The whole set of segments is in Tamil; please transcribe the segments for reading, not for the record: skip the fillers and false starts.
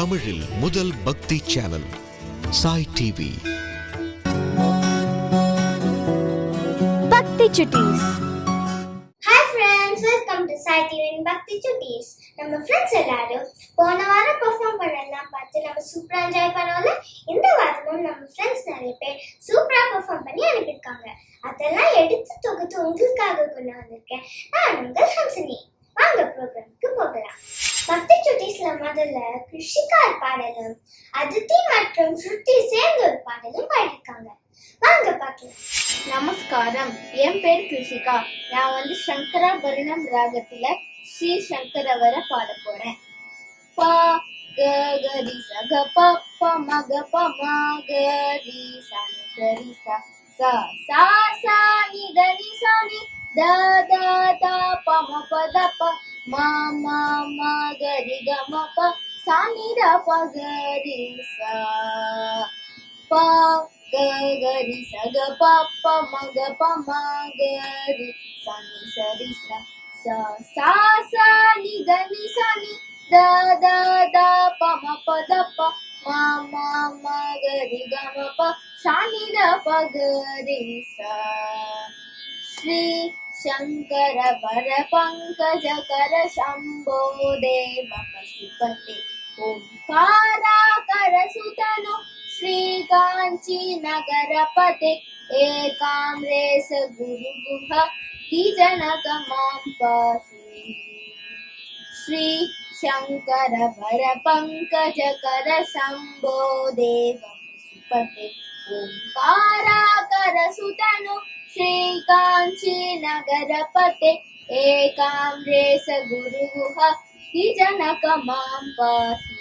தமிழில் முதல் பக்தி channel Sai TV. Bhakti Chutties. Hi friends, welcome to Sai டிவியின் பக்தி சுட்டீஸ். நம்ம ஃப்ரெண்ட்ஸ் எல்லாரும் போன வாரம் பெர்ஃபார்ம் பண்ணலாம் பார்த்து நம்ம சூப்பரா என்ஜாய் பண்ணோம்ல. இந்த வாரமும் நம்ம ஃப்ரெண்ட்ஸ் நிறைய பேர் சூப்பரா பெர்ஃபார்ம் பண்ணி அனுப்பியிருக்காங்க. அதெல்லாம் எடுத்து தொகுத்து உங்களுக்காக கொண்டு வந்திருக்கேன். நான் உங்கள் ஹம்சினி. வாங்க ப்ரோக்ராமுக்கு போகலாம். பக்தி சுட்டீஸ்ல முதல்ல கிருஷிகார் பாடலும் அதித்தி மற்றும் ஸ்ருதி சேர்ந்து ஒரு பாடலும் பாடியிருக்காங்க. வாங்க பார்க்கலாம். நமஸ்காரம், என் பேர் கிருஷிகா. நான் சங்கராபரணம் ராகத்துல ஸ்ரீ சங்கரவர பாட போறேன். ப க க ரி ச க ப ப ம க ப ம க ரி ச நி ச ரி ச ச சா சா நி த நி ச நி த த த ப ம ப த ப ம ம ம க ரி க ம ப சா நி த ப க ரி ச ப க க ரி ச க ப ப ம க ப ம க ரி ச நி ச ரி ச ச சா சா நி த நி ச நி த த த ப ம ப த ப ம ம ம க ரி க ம ப சா நி த ப க ரி ச. ஸ்ரீ சங்கர வர பங்கஜ கர சம்போ தேவ பசுபதி ஓம்காராகர சுதனோ श्री कांची नगरपते एकाम्रेश गुरुगुह द्विजनक मां पाहि. श्री शंकर वर पंकज कर शंभो देव पशुपते ओंकाराकर सुतनु श्री कांची नगरपते एकाम्रेश गुरुगुह द्विजनक मां पाहि.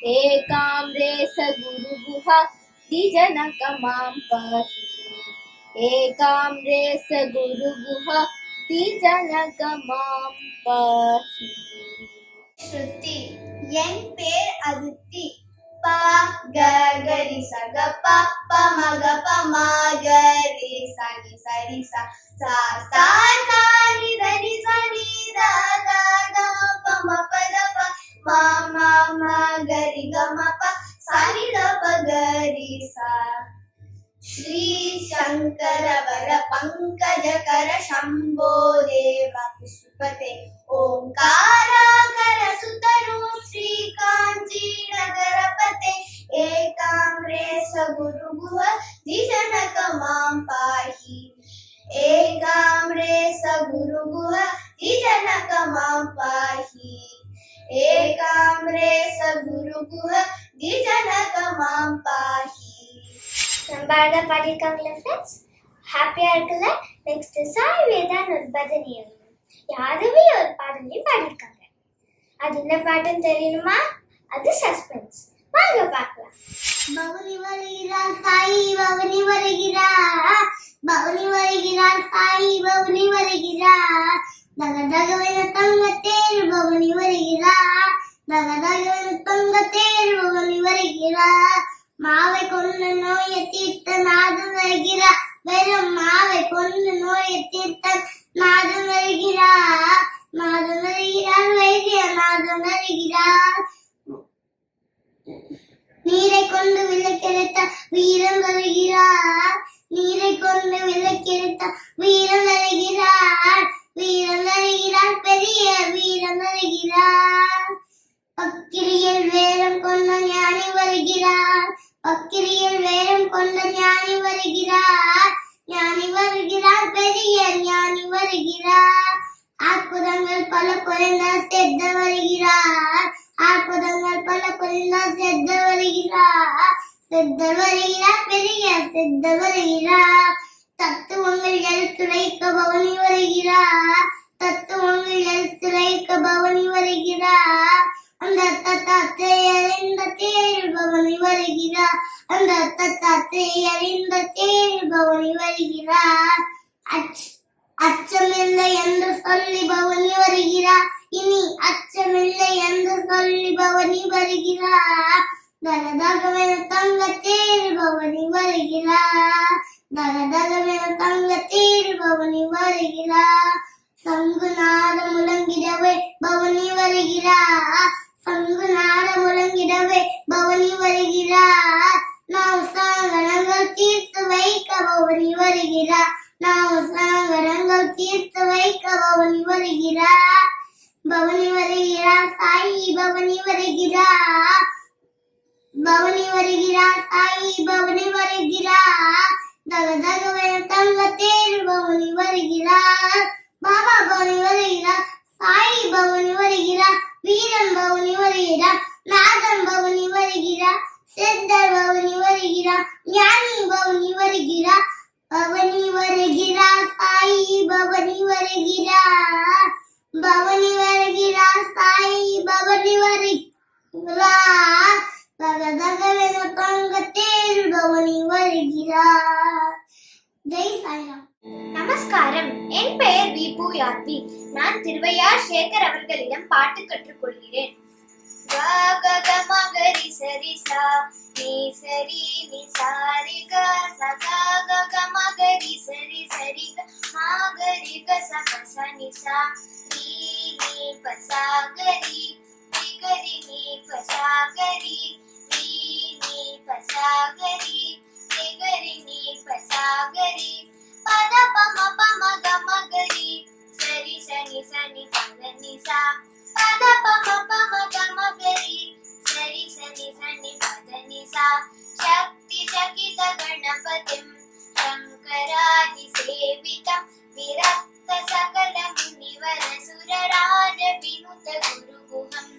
एकाम्रेश गुरुगुह द्विजनक मां पाहि. एकाम्रेश गुरुगुह द्विजनक मां पाहि. ஸ்ருதி. என் பேர் அதித்தி. ப க க ரி ச க ப ப ம க ப ம க ரி ச நி ச ரி ச சா சா சா நி த நி ச நி த த த ப ம ப த ப ம ம ம க ரி க ம ப சா நி த ப க ரி ச. श्री शंकर वर पंकज कर शंभो देव पशुपते ओंकाराकर सुतनु श्री कांची नगरपते एकाम्रेश गुरुगुह द्विजनक मां पाहि. एकाम्रेश गुरुगुह द्विजनक मां पाहि. एकाम्रेश गुरुगुह द्विजनक मां पाहि. நம்ம அழகா பாடியிருக்காங்களா ஃப்ரெண்ட்ஸ்? ஹாப்பியா இருக்குல்ல? நெக்ஸ்ட் சாய் வேதான் ஒரு பஜனையும் யாருமே ஒரு பாடலையும் பாடியிருக்காங்க. அது என்ன பாட்டுன்னு தெரியணுமா? அது சஸ்பென்ஸ். வாங்க பார்க்கலாம். பவனி வருகிறார் சாய், பவனி வருகிறார், பவனி வருகிறார் சாய், பவனி வருகிறார், தக தகவன தங்கத்தேர் பவனி வருகிறார், தக தகவன தங்கத்தேர் பவனி வருகிறார். மாவை கொண்டு நோயை தீர்த்த நாதம் வருகிறார், வெறும் மாவை கொண்டு நோயை தீர்த்த நாதம் வருகிறார், நாதம் வருகிறார், வைத்திய நாதம் வருகிறார். நீரை கொண்டு விளக்கெடுத்த வீரம் வருகிறார், நீரை கொண்டு விளக்கெடுத்த வீரம் வருகிறார், வீரம் வருகிறார், பெரிய வீரம் வருகிறார். பக்கிரியில் வேரம் கொண்ட ஞானி வருகிறார், பக்கிரியில் வேரம் கொண்ட ஞானி வருகிறார், ஞானி வருகிறார், பெரிய ஞானி வருகிறார். அற்புதங்கள் பல புரிந்த செத்த வருகிறார், அற்புதங்கள் பல புரிந்த செத்த வருகிறார், செத்தர் வருகிறார், பெரிய செத்தர் வருகிறார். தத்துவங்கள் எழுத்துரைக்க பவனி வருகிறார், தத்துவங்கள் எழுத்துரைக்க பவனி வருகிறார். அந்த தத்தாத்தை அறிந்த தேர் பவனி வருகிறார், அந்த தத்தாத்தை அறிந்த தேர் பவனி வருகிறார். அச்சமில்லை என்று சொல்லி பவனி வருகிறார், இனி அச்சமில்லை என்று சொல்லி பவனி வருகிறார். தகதகவென தங்க தேர் பவனி வருகிறார், தகதகவென தங்க தேர் பவனி வருகிறார். சங்குநாத முழங்கிடவே பவனி வருகிறார், சங்குநாத தீர்த்து வைக்க பவனி வருகிறார். பவனி வருகிறார் சாயி பவனி வருகிறார். பவனி வருகிறார் சாயி பவனி வருகிறார். தக தகவென தங்கத்தேர் பவனி வருகிறார். பாபா பவனி வருகிறார் சாயி பவனி வருகிறார். வீரன் பவனி வருகிறார். நாதன் பவனி வருகிறார். சித்தர் பவனி வருகிறார். ஞானி பவனி வருகிறார். பவனி வருகிறார் சாயி பவனி வருகிறார். பவனி வருகிறார் சாயி பவனி வருகிறார். தகதகவென தங்கத்தேர் பவனி வருகிறார். ஜெய் சாய்ராம். நமஸ்காரம். என் பெயர் விபு யாத்தி. நான் திருவையார் சேகர் அவர்களிடம் பாட்டு கற்றுக்கொள்கிறேன். க க க ம க ரி ச ரி சா நீ ச ரி நீ சா ரி க ச க க க ம க ரி ச ரி க ம க ரி க ச ப ச நி சா ரி நீ ப சா க ரி க ரி நீ ப சா க ரி ரி நீ ப சா க ரி க ரி நீ ப சா க ரி பத ப ம க ம க ரி ச ரி ச நி ப த நி சா பத ப ம க ம க ரி ச ரி ச நி ப த நி சா சக்தி சகித கணபதிம் சங்கராதி சேவிதம் விரக்த சகல முனிவர சுரராஜ வினுத குருகுஹம்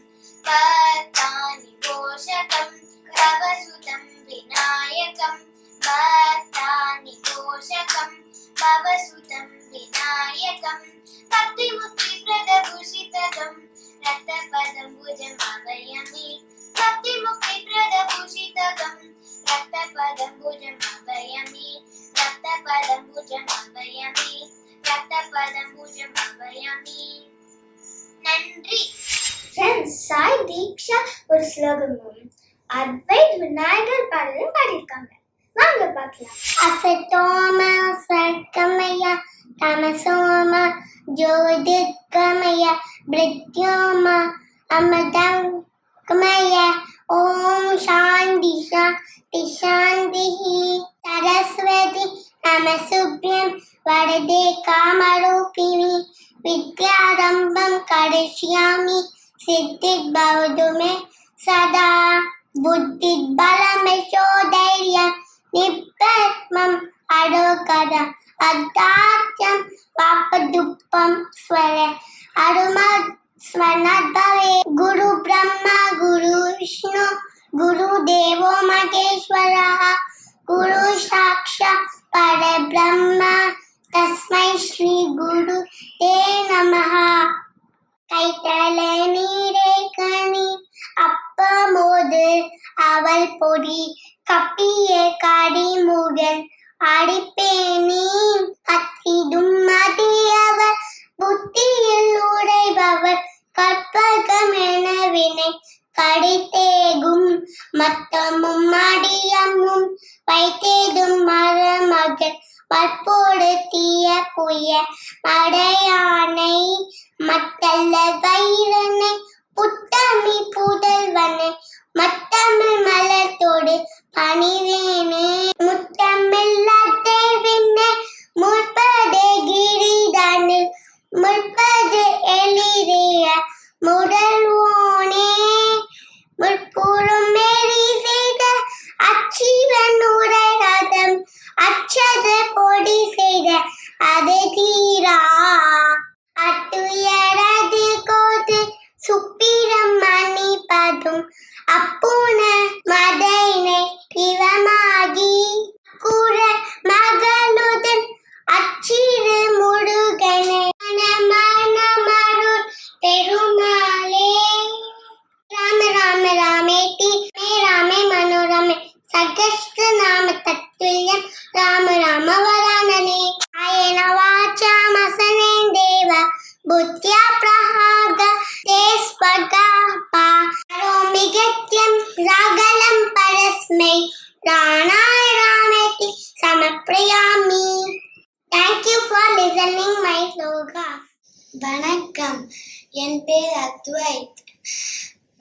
பத்தானி கோஷகம் கவசுதம் விநாயகம் பத்தானி கோஷகம் கவசுதம் விநாயகம் பக்தி முக்தி பிரதபூஷிதகம் ரக்தபதம் புஜம் அபயமே பக்தி முக்தி பிரதபூஷிதகம் ரக்தபதம் புஜம் அபயமே ரக்தபதம் புஜம் அபயமே ரக்தபதம் புஜம் அபயமே. நன்றி. ஃப்ரெண்ட்ஸ், சாய் தீக்ஷா ஒரு ஸ்லோகமும் அத்வைத் விநாயகர் பாடலும் பாடியிருக்காங்க. வாங்க பார்க்கலாம். அசதோம சர்க்கமய தமசோம ஜோதிர்கமய மிருத்யோம அமதங்கமய ஓம் சாந்தி சாந்தி சாந்தி. சரஸ்வதி நமசுப்யம் வரதே காமரூபிணி வித்யாரம்பம் கரிஷ்யாமி சித்தித் பவது மே சதா புத்தித் பலமேஷோதைர்யம் நிப்பத்மம் அரோகரம் அத்தாத்யம் பாபதுப்பம் ஸ்வர அருமத் ஸ்வனத்பவே. குரு பிரம்மா குரு விஷ்ணு குரு தேவோ மகேஸ்வரः குரு சாக்ஷாத் பரபிரம்ம தஸ்மை ஸ்ரீ குரு தே நமः. கைத்தல நீரே கனி அப்பமோது அவள் பொடி கப்பிய கடிமுடன் அடிப்பேனி கத்திடும் மதியவர் புத்தியில் உடைபவர் கற்பகமென வினை கடித்தேகும் மத்தமும் அடியமும் வைத்தேதும் மரமகன் மற்போடு தீய புய மடையானை மத்தல்ல வைரனை புத்தமி புதல்வனை மத்தமிழ் மலத்தோடு பணிவேனே. முத்தமிழ் தேவினை முற்பதே கிரிதானில் முற்பது எளிதேய முதல்வோனே. முற்புறம் மேரி செய்த அச்சிவன் உரைரதம் அச்சத பொடி செய்த அது தீரா அட்டுயரது கோது சுப்பிரம் மணிப்பதும் அப்புன மதைனை பிவமாகி கூற மகளுடன் அச்சிறு முருகனை மனமருள் பெருமாளே. ராம ராம ராமேதி மே ராமே மனோரமே சகஸ்ர நாம தத்துல்யம் ராம ராம வரானனே. ஆயன வாச்சா மசனே தேவ புத்யா பிரஹாக தேஸ்பகா பாரோமி Gadyam ராகலம் பரஸ்மை ராணாய ராமேதி சமப்ரயாமி. Thank you for listening my slogas. வணக்கம், என் பேர் அத்வைத்.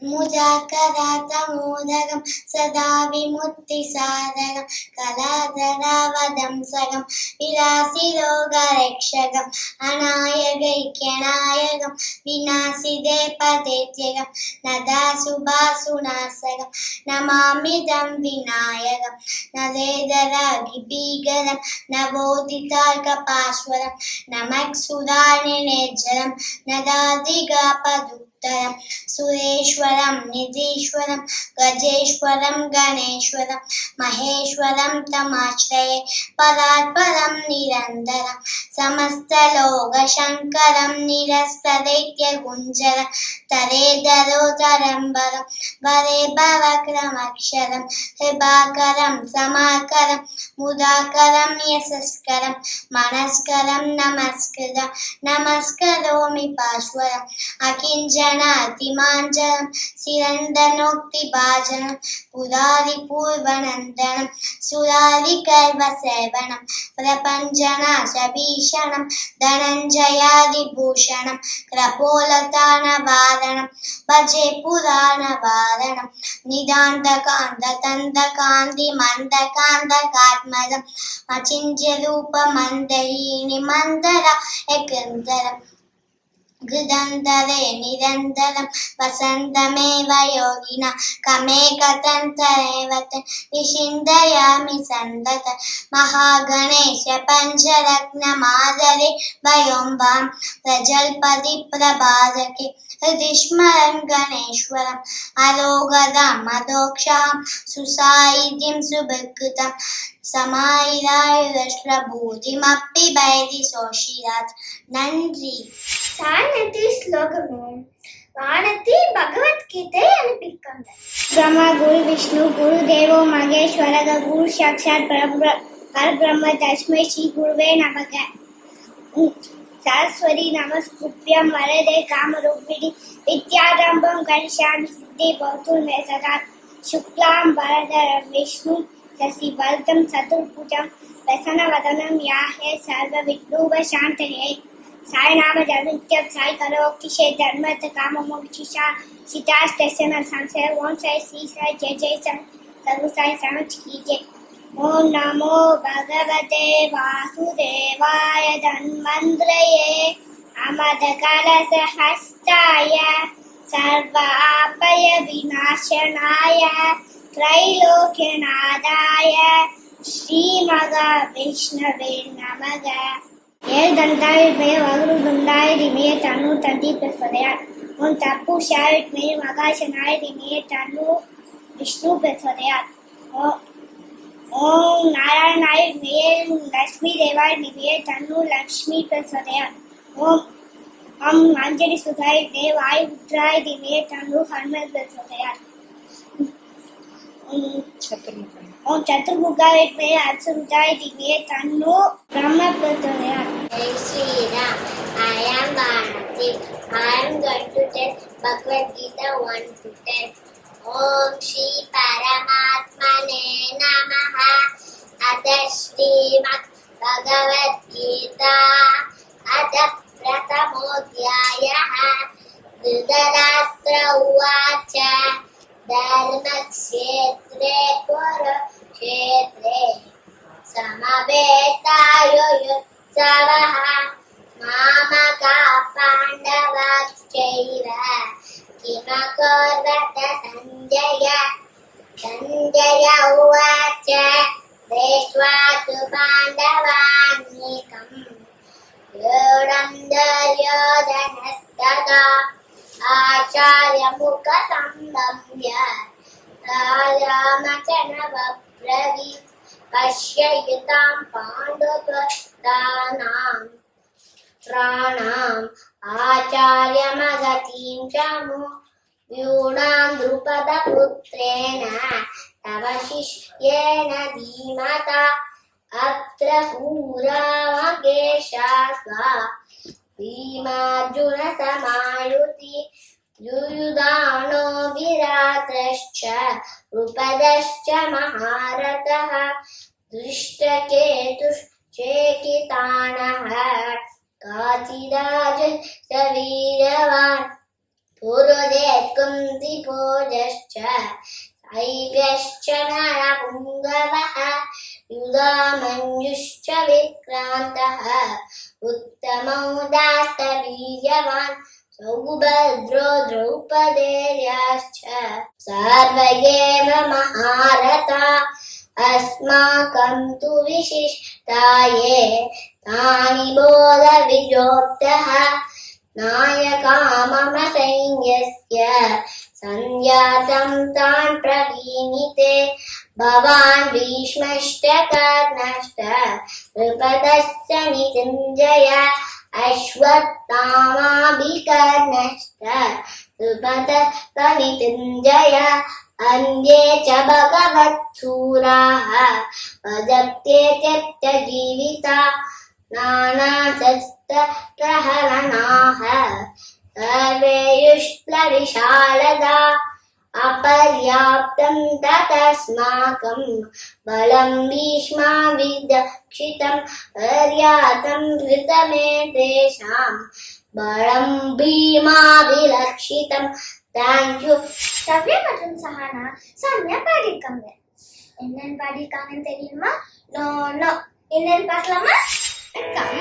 मुदाकरातमोदकं सदा विमुक्तिसाधकं कलाधरावदंसकं विलासिलोकरक्षकम् अनायकैक्यनायकं विनाशिदे पदेत्यकं नदाशुभासुनाशकं नमामिदं विनायकं नलेदरागिभीकरं नवोदितार्कपाश्वरं नमक्सुधानिर्जरं नदाधिकापदुक्तरं सुरेश्वरं निधीश्वरं गजेश्वरं गणेश्वरं महेश्वरं तमाश्रये परात्परं निरन्तरं समस्तलोकशङ्करं निरस्तदैत्यगुञ्जरं तरेधरोदरम्बरं वरे भवक्रमक्षरं कृपाकरं समाकरं मुदाकरं यशस्करं मनस्करं नमस्कृतं नमस्करोमि पाश्वरम् अकिञ्चनातिमाञ्चलं सिरन्दनोक्तिभाजनं पुरारिपूर्वनन्दनं सुरारिकर्वसेवनं प्रपञ्चनाशभीषणं धनञ्जयादिभूषणं क्रपोलतानवारणं भजे पुराणवारणं निदान्तकान्ततन्तकान्तिमन्दकान्तकात्मजम् अचिन्त्यरूपमन्दहीनि मन्दरा एकन्दरम् गृदन्तरे निरन्तरं वसन्तमेव योगिना कमेकतन्तरेव निषिन्दयामि सन्तत महागणेश पञ्चरत्नमादरे वयोम्बां प्रजल्पति प्रभारके हृदि स्मरन् गणेश्वरम् अरोगदाम् अदोक्षां सुसायिधिं सुभृकृतं समायुरायुरश्वभूतिमपि वैरि सोषिरात् நன்றி. சாயநதி ஸ்லோகமும் வானதி பகவத்கீதை அனுப்பியிருக்காங்க. ब्रह्मा गुरु विष्णु गुरु देवो महेश्वर गुरु साक्षात परब्रह्म तस्मै श्री गुरुवे नमः. सरस्वती नमस्कृत्य वरदे कामरूपिणी विद्यारंभं करिष्यामि सिद्धि भवतु मे सदा. शुक्लां वरदं विष्णु शशिवर्धनं चतुर्भुजं प्रसन्नवदनं ध्याये सर्वविघ्नोपशान्तये. साई नाम जनित्यं साई करोक्तिशे धर्मत काममोक्षिषा सीतास्तस्य संशय. ओम साई श्री साई जय जय साई सर्व साई समझ कीजिए. ओम नमो भगवते वासुदेवाय धन्वंतरये अमदकलशहस्ताय सर्वापय विनाशनाय त्रैलोक्यनाथाय श्रीमहाविष्णवे नमः. ஏழு தந்தாய் பெயர் வகுரு துண்டாய் திமே தனு தந்தி பிரசோதயார். உன் தப்பு ஷாயிட் மே மகாசனாய் திமே தனு விஷ்ணு பிரசோதயார். ஓம் நாராயணாய் மேல் லட்சுமி தேவாய் நிமே தனு லக்ஷ்மி பிரசோதயார். ஓம் அஞ்சலி சுதாய் தேவாய் உத்ராய் திமே தனு ஹனுமன் பிரசோதயார். ओम चतुर्मुखाय में अच्युताय दिव्य तन्नो ब्रह्म प्रचोदयात्. Jai Shri Ram. I am Bharati. I am going to tell Bhagavad Gita 1 to 10. Om Shri Paramatmane Namaha. Atha Srimad Bhagavad Gita. Atha Prathamodhyayah. Dhritarashtra Uvacha. Dharmakshetre Kurukshetre Samavetayo Yutsavaha Mamaka Pandavachaiva Kimakurvata Sanjaya. Sanjaya Uvacha Deshvatu Pandavanikam Yudam Duryodhanastada Acharya Mukha Sambhamya Rajamachanavabravi Pashyayutam Pandavatanam Pranam Acharya Magatim Chamu Vyunam Drupada Putrena Tava Shishyena Dhimata Atra Pura Mageshasva Bhimarjuna Samayuti Yuyudhano Viratrascha Rupadascha Maharataha Drishtaketush Chekitanaha Katiraja Saviravan पूर्वजे Kunti भोजश्च शैव्यश्च नरपुङ्गवः युधामञ्जुश्च विक्रान्तः उत्तमौदात्तवीर्यवान् सौभद्रो द्रौपदेयाश्च सर्व एव महारथा अस्माकं तु विशिष्टाये तानि बोधविजोक्तः नायका मम सैन्यस्य सञ्जातं तान् प्रवीणिते भवान् भीष्मश्च कर्णश्च द्रुपदश्च निकुञ्जय अश्वत्थामाभिकर्णश्च द्रुपदनिकुञ्जय अन्ये च भगवत्सूराः वदन्ते त्यक्तजीविता नानाशस्त्रप्रहरणाः सर्वे युष्प्लविशालदा अपर्याप्तं ततस्माकं बलं भीष्माभिरक्षितं पर्याप्तं कृतमेतेषां बलं भीमाभिरक्षितं. Thank you. ஷவ்யா மற்றும் சஹானா செம்மையா பாடியிருக்காங்க. என்னன்னு பாடியிருக்காங்கன்னு தெரியுமா? நோ என்னன்னு பார்க்கலாமா? வணக்கம்,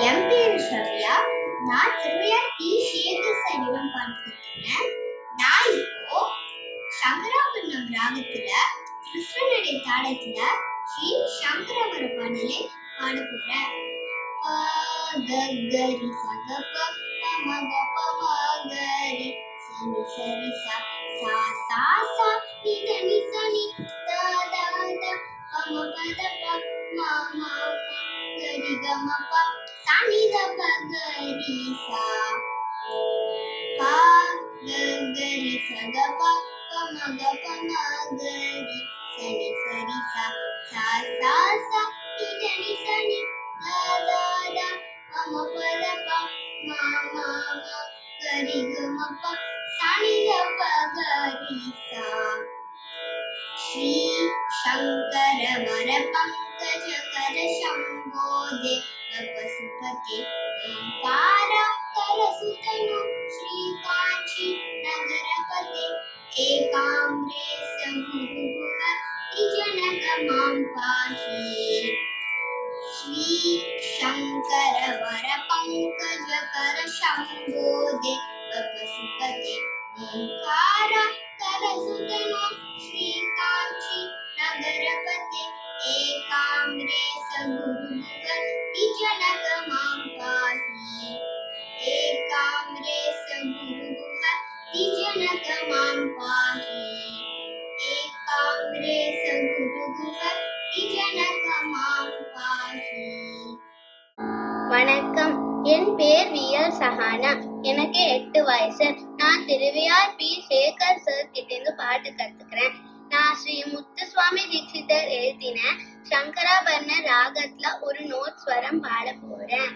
என் பேரு ஷவ்யா. நான் திருவையார் டி சேகர் சரிவம் பாடிருக்கேன். நான் இப்போ சங்கராபரணம் ராகத்துல கிருஷ்ணனுடைய தாளத்துல ஸ்ரீ சங்கரவர பாடலை பாட போறேன். கரி சக மக பமகரி சனி சரி சா சா சா சா நிதனி சனி தா தா தா பம பத ப மா மா கரி கம ப சனி த ப கரி சா பா கரி சக ப மக பமகரி சனி சரி சா சா சா சா நிதனி சனி தா தா தா பம பத ப மா மா மா கரி கம ப சனி த ப கரி சா. श्री शंकर वर पंकज कर शंभो देव पशुपते ओंकार कर सुतनु श्री कांची नगरपते एकाम्रेश गुरुगुह त्रिजनक मां पाहि. श्री शंकर वर पंकज कर शंभो देव पशुपते ओंकार कर सुतनु श्री कांची नगरपते एकाम्रेश गुरुगुह त्रिजनक मां पाहि. एकाम्रेश गुरुगुह त्रिजनक मां पाहि. एकाम्रेश गुरुगुह त्रिजनक मां पाहि. வணக்கம், என் பேர் விஎல் சஹானா. எனக்கு 8 வயசு. நான் திருவையார் பி சேகர் சார் கிட்ட இருந்து பாட்டு கத்துக்கிறேன். நான் ஸ்ரீ முத்துசுவாமி தீட்சிதர் எழுதின சங்கராபரண ராகத்துல ஒரு நோட் ஸ்வரம் பாட போறேன்.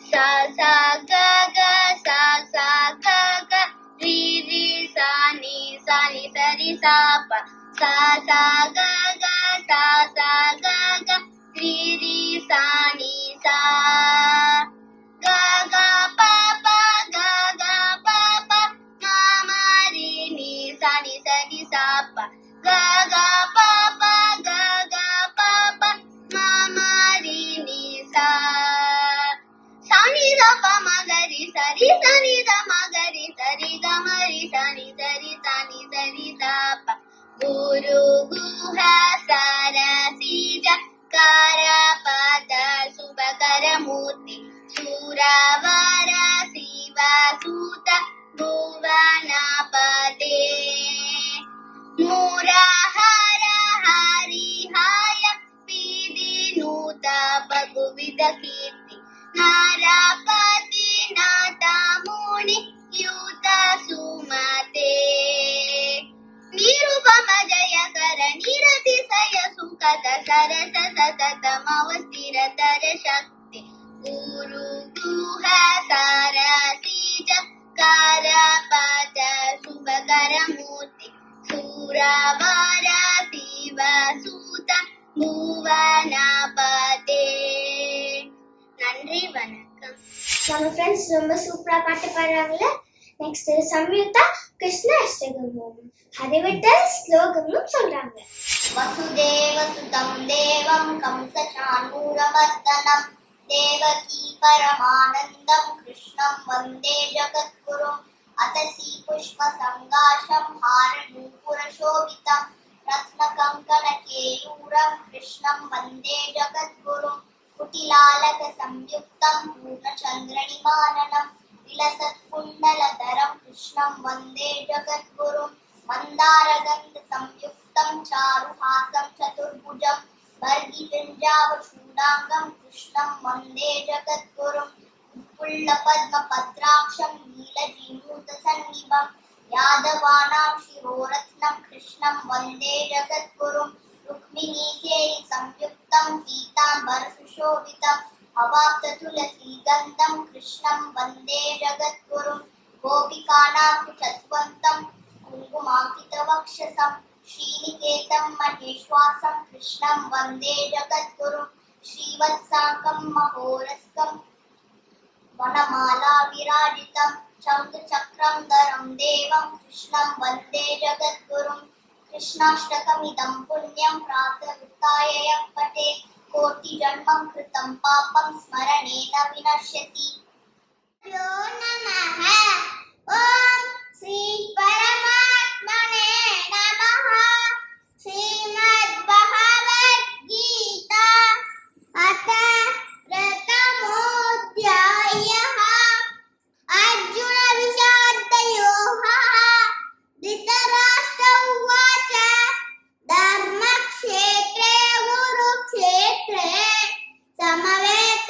சா சா க க சா சா க க ரி ரி சா நி சரி சா ப சா சா க க சா சா க க ரி ரி சா நி சா க க ப ப க க ப ப மா மா ரி நி சரி சா ப க க ப ப க க ப ப மா மா ரி நி சா சனி த ப மகரி சரி சனி த மகரி சரி க மரி சனி சரி சா ப குரு குஹ சரசிஜ காரபத சுபகர மூர்த்தி சூரவர சிவ சூத புவனபதே மூரஹர ஹரிஹாய விதிநூத பகுவித கீர்த்தி நாரபதி நாத முனி யூத சுமதே ನಿರುಪಮ ಜಯಕರ ನಿರತಿಶಯ ಸುಖದ ಸರಸ ಸತತಮವಸ್ಥಿರ ತರ ಶಕ್ತಿ ಗುರು ಗುಹ ಸರಸಿಜ ಕಾರಪದ ಶುಭಕರ ಮೂರ್ತಿ ಸೂರವರ ಶಿವ ಸೂತ ಭುವನಪதே. நன்றி, வணக்கம். நம்ம ஃப்ரெண்ட்ஸ் ரொம்ப சூப்பரா பாட்டு பாடுறாங்கல்ல, நெக்ஸ்ட் சம்யுக்தா கிருஷ்ண அஷ்டகமும் ஹரிவிட்டல் ஸ்லோகமும் சொல்றாங்க. வசுதேவசுதம் தேவம் கம்சசாணூரமர்தனம் தேவகீ பரமானந்தம் கிருஷ்ணம் வந்தே ஜகத்குரும் அதசி புஷ்ப சங்காஷம் ஹாரநூபுரசோபிதம் ரத்னகங்கணகேயூரம் கிருஷ்ணம் வந்தே ஜகத்குரும் குட்டிலாலக சம்யுக்தம் பூர்ணச்சந்திரனிமானனம் விலசத்குண்டலதரம் கிருஷ்ணம் வந்தே ஜகத்குரும் மந்தாரகந்த சம்யுக்தம் சாருஹாசம் சதுர்புஜம் வர்கிபிஞ்சாவசூடாங்கம் கிருஷ்ணம் வந்தே ஜகத்குரும் புல்லபத்மபத்ராக்ஷம் நீலஜீமூதசன்னிபம் யாதவானாம் சிரோரத்னம் கிருஷ்ணம் வந்தே ஜகத்குரும் ருக்மிணீகேயி சம்யுக்தம் பீதாம்பரசுஷோபிதம் அவாப்ததுலசீகந்தம் கிருஷ்ணம் வந்தே ஜகத்குரும் கோபிகானாம் சத்வந்தம் குங்குமாங்கிதவக்ஷசம் ஸ்ரீநிகேதம் மகேஷ்வாசம் கிருஷ்ணம் வந்தே ஜகத்குரும் ஸ்ரீவத்சாங்கம் மகோரஸ்கம் வனமாலா விராஜிதம் சௌந்தச்சக்ரம் தரம் தேவம் கிருஷ்ணம் வந்தே ஜகத்குரும் கிருஷ்ணாஷ்டகமிதம் புண்ணியம் பிராப்தவித்தாய பட்டே கோட்டி ஜன்மம் கிருதம் பாபம் ஸ்மரணேன வினஷ்யதி. யோ நமஹ. ஓம் ஸ்ரீ பரமாத்மனே நமஹ. ஸ்ரீமத் பகவத் கீதா அத பிரதமோऽध्यायः अर्जुन विषादयोगः धृतराष्ट्र उवाच धर्मक्षेत्रे कुरुक्षेत्रे समवेतायुयोत्सवः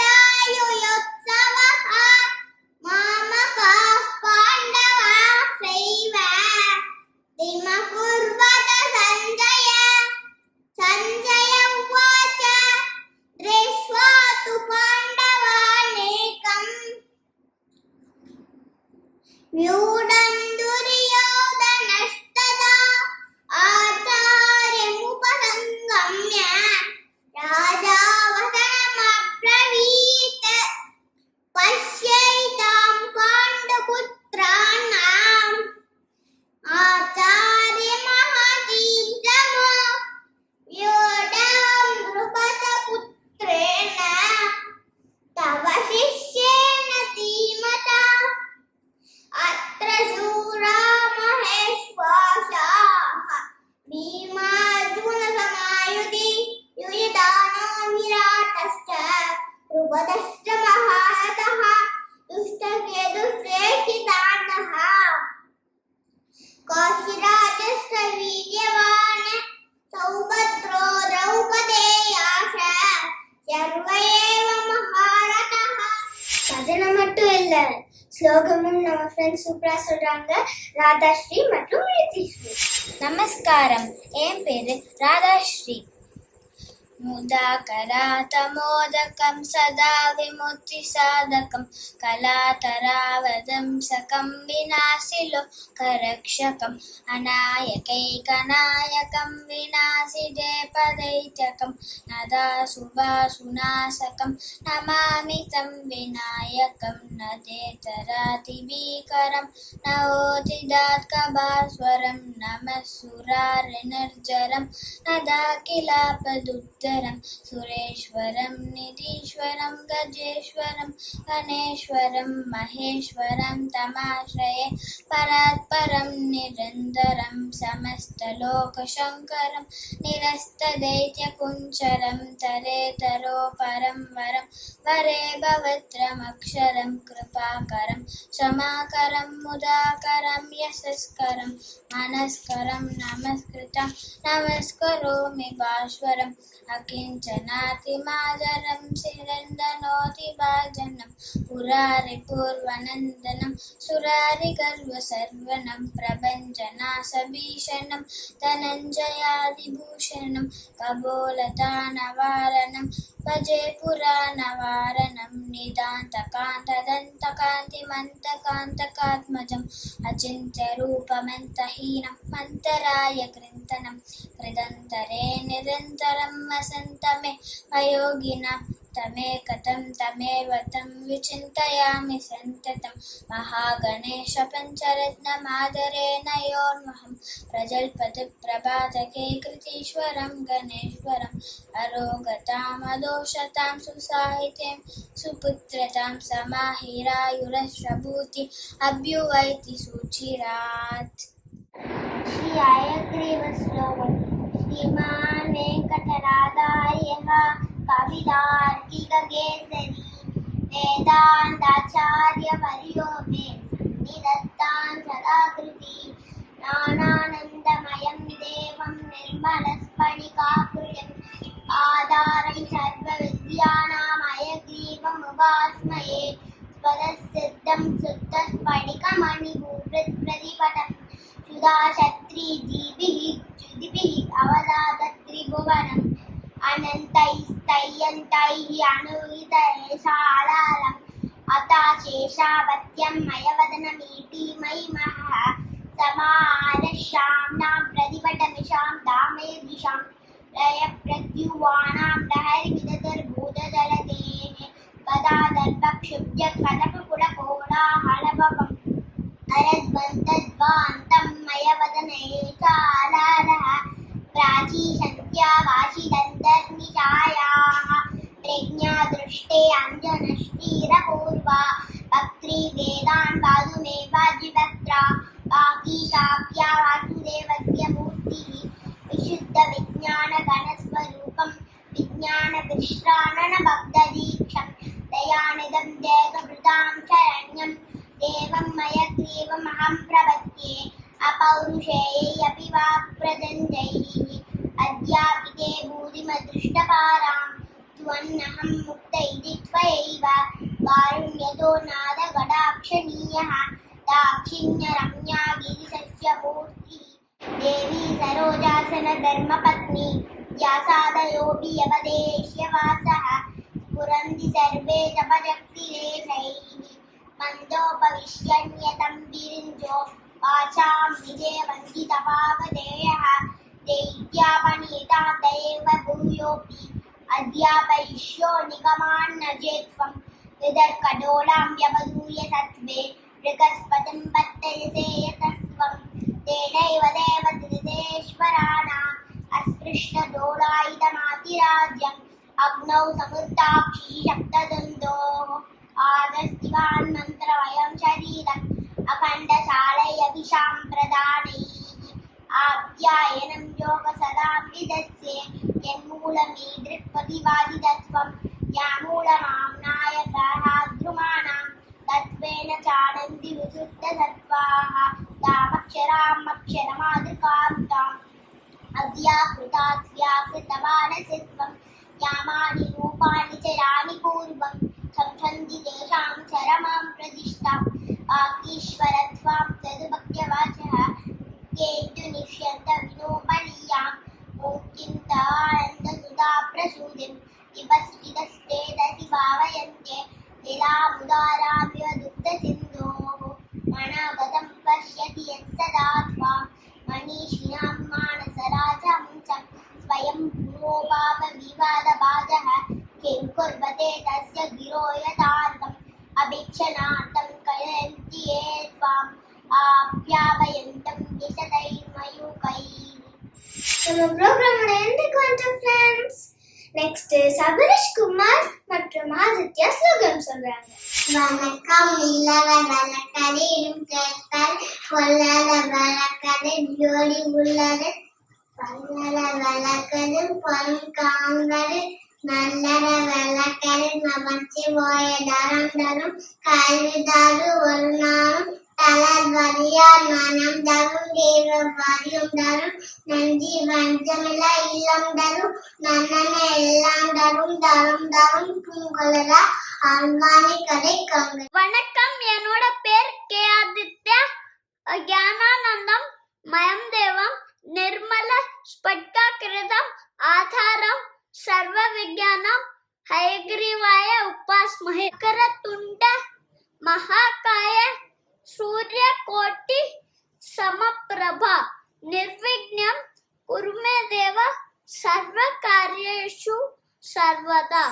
मामकाः पाण्डवाः किमकुर्वत सञ्जय. सञ्जय उवाच दृष्ट्वा तु पाण्डवानेकम् व्यूढं दुर्योधनस्तदा आचार्यमुपसङ्गम्य राजा वचनमब्रवीत् पश्यैतां पाण्डुपुत्राणाम् आचार्यमहतीं जमो व्यूढं नृपतपुत्रेण तव शिष्येण धीमता अत्र शूरा महेश्वासाः भीमार्जुनसमायुधि युयुधानो विराटश्च द्रुपदश्च महारथः दुष्टकेतुश्रेष्ठितानः कौशिराजश्च वीर्यवान् सौभद्रो द्रौपदेयाश्च सर्व एव महारथः. பஜனை மட்டும் இல்ல, ஸ்லோகமும் நம்ம ஃப்ரெண்ட்ஸ் சூப்பரா சொல்றாங்க. ராதாஸ்ரீ மற்றும் ரித்திஸ்ரீ. நமஸ்காரம். என் பேரு ராதாஸ்ரீ. मुदाकरातमोदकं सदा विमुक्तिसाधकं कलातरावदंसकं विनाशिलोकरक्षकम् अनायकैकनायकं विनाशिदेपदैत्यकं नदाशुभाशुनाशकं नमामि तं विनायकं नदेतरातिभीकरं नवोतिदात्कभास्वरं नमः सुरारिनिर्जरं नदाखिलापदुत्तरं सुरेश्वरं निधीश्वरं गजेश्वरं गणेश्वरं महेश्वरं तमाश्रये परात्परं निरन्तरं समस्तलोकशङ्करं निरस्तदैत्यकुञ्चरं तरेतरोपरं वरं वरे भवत्रमक्षरं कृपाकरं क्षमाकरं मुदाकरं यशस्करं मनस्करं नमस्कृतं नमस्करोमि भास्वरम् अकिञ्चनातिमादरं सिरन्दनोतिभाजनं पुरारिपूर्वनन्दनं सुरारिगर्वसर्वनं प्रभञ्जनाशभीषणं धनञ्जयादिभूषणं कपोलतानवारणं भजे पुराणवारणं निदान्तकान्तदन्तकान्तिमन्तकान्तकात्मजम् अचिन्त्यरूपमन्तहीनं मन्तराय कृन्तनं कृदन्तरे निरन्तरं वसन्तमे अयोगिनं तमेकतं तमेव तं विचिन्तयामि सन्ततं महागणेश पञ्चरत्नमादरेण योऽन्वहं प्रजल्पतिप्रभातके कृतीश्वरं गणेश्वरम् अरोगतामदोषतां सुसाहितीं सुपुत्रतां समाहिरायुरश्रभूति अभ्युवैति सुचिरात्. श्री हयग्रीव श्लोकम्. श्रीमान् वेङ्कटनाथार्यः कवितार्किककेसरी वेदान्ताचार्यवर्यो मे सन्निधत्तां सदाकृति ज्ञानानन्दमयं देवं निर्मलस्फटिकाकृतिम् आधारं सर्वविद्यानां हयग्रीवमुपास्महे स्वतःसिद्धं शुद्धस्फटिकमणिभूषितप्रतिपटम् सुधाशत्रीजीभिः च्युतिभिः अवदातत्रिभुवनम् अनन्तैस्तय्यन्तैः अनुहितयशालालम् अताशेषावत्यं मयवदनमीटी महिमः समारश्याम्नां प्रतिपटमिषां दामयदिशां लयप्रत्युवानां लहरिविदधर्भूतजलदेः कदादर्भक्षुब्जकटककुलकोलाहलभवम् अरद्वन्तद्वान्तं मयवदनयशालालः प्राचीशन्त्यावाशिदन्तर्निशायाः प्रज्ञादृष्टे अञ्जनश्रीरपूर्वा भक्त्रिवेदान् पादुमे वाजिभद्रा वागीशाख्या वासुदेवस्य मूर्तिः विशुद्धविज्ञानगणस्वरूपं विज्ञानविश्राणनभक्तदीक्षं दयानिधं देहभृतां शरण्यं देवं मयग्रीवमहं प्रपद्ये अपौरुषेयै अपि वाक्प्रदञ्जैः अद्यापिते भूरिमदृष्टपारां त्वन्नहं मुक्त इति त्वयैव कारुण्यतो नादगडाक्षणीयः दाक्षिण्यरम्या गिरिशस्यमूर्तिः देवी सरोजासनधर्मपत्नी व्यासादयोऽपि यवदेश्यवासः स्फुरन्ति सर्वे जपशक्तिरेषैः मन्दोपविश्यन्यतं विरिञ्जो वाचां विजयवन्ति तपावदेयः दैत्यापनीतां दैव भूयोऽपि अध्यापयिष्यो निगमान् न चेत्त्वं विदर्कडोलां व्यवधूय सत्त्वे बृहस्पतिं पत्तयसे यतस्त्वं तेनैव देवतीदेश्वराणाम् अस्पृष्टडोलायुधमातिराज्यम् अग्नौ समुद्राक्षी शब्ददन्तोः आदस्तिवान् मन्त्रवयं शरीरम् अखण्डशालयभिषां प्रदानैः आप्यायनं योगसदां विदत्से यन्मूलमीदृक्प्रतिपादितत्वं यामूलमाम्नाय ग्रहाद्रुमाणां तत्त्वेन चानन्ति विशुद्धसत्त्वाः तामक्षरामक्षरमादृकां ताम् अव्याकृताव्याकृतमानसित्वं यामानि रूपाणि चराणि पूर्वं संसन्ति तेषां चरमां प्रतिष्ठां वागीश्वरत्वां तदुभक्त्यवाचः केतुनिष्यन्त विनोमणीयां मूर्तिं तवानन्दसुधाप्रसूदिं विपस्थितस्तेदसि भावयन्ते लीलामुदारामिव दुग्धसिन्धोः मनागतं पश्यति यत्सदा त्वां मनीषिणां मानसराजहंसं स्वयं पुरोभावविवादबाधः किं कुर्वते तस्य गिरो यथार्थम् अभिक्षणार्थं कलयन्ति ये त्वाम् आप्यावयन्तं दिशतैर्मयूखैः. நம்ம ப்ரோக்ராமோட எண்டுக்கு வந்துட்டோம் ஃப்ரெண்ட்ஸ். நெக்ஸ்ட் சபரிஷ் குமார் மற்றும் ஆதித்யா ஸ்லோகம் சொல்றாங்க. வணக்கம் இல்லற வழக்கரின் கேட்பர் கொல்லற வழக்கது ஜோடி உள்ளது பல்லற வழக்கது பொன் காங்கரு நல்லற வழக்கரு நமச்சிவாய தரம் தரும் கல்விதாரு ஒரு நாளும் தளர் வரியார் மனம் தரும் தேவ வரியும் தரும் நன்றி வஞ்சமில்ல இல்லம் தரும் நன்னன எல்லாம் தரும் தரும் தரும் பூங்கொலரா அன்பானை கடை கங்க. வணக்கம், என்னோட பேர் கே ஆதித்யா. ஞானானந்தம் மயம் தேவம் நிர்மல ஸ்பட்டிகாகிருதம் ஆதாரம் சர்வ விஞ்ஞானம் ஹயக்ரீவாய உபாஸ்மஹே. கரதுண்ட மகாகாய சூரிய கோட்டி சமப்பிரபா நிர்விக்னம் குருமே தேவ சர்வ காரியேஷு சர்வதா.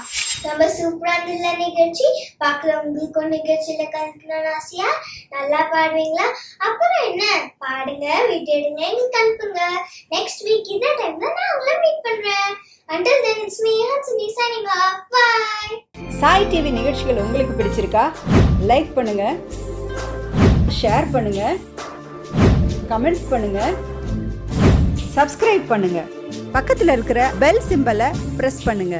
நம்ம சூப்பரான இல்ல நிகழ்ச்சி பார்க்குறவங்களுக்கும் நிகழ்ச்சியில கலக்கணும்னு ஆசையா? நல்லா பாடுவீங்களா? அப்புறம் என்ன, பாடுங்க, வீட்டு எடுங்க, எங்களுக்கு அனுப்புங்க. நெக்ஸ்ட் வீக் இதே டைம்ல நான் உங்களை மீட் பண்றேன். Until then, it's me, Hansini, signing off. Bye. Sai TV நிகழ்ச்சிகள் உங்களுக்கு பிடிச்சிருக்கா? லைக் பண்ணுங்க, ஷேர் பண்ணுங்க, கமெண்ட்ஸ் பண்ணுங்க, சப்ஸ்கிரைப் பண்ணுங்க, பக்கத்தில் இருக்கிற பெல் சிம்பலை பிரஸ் பண்ணுங்க.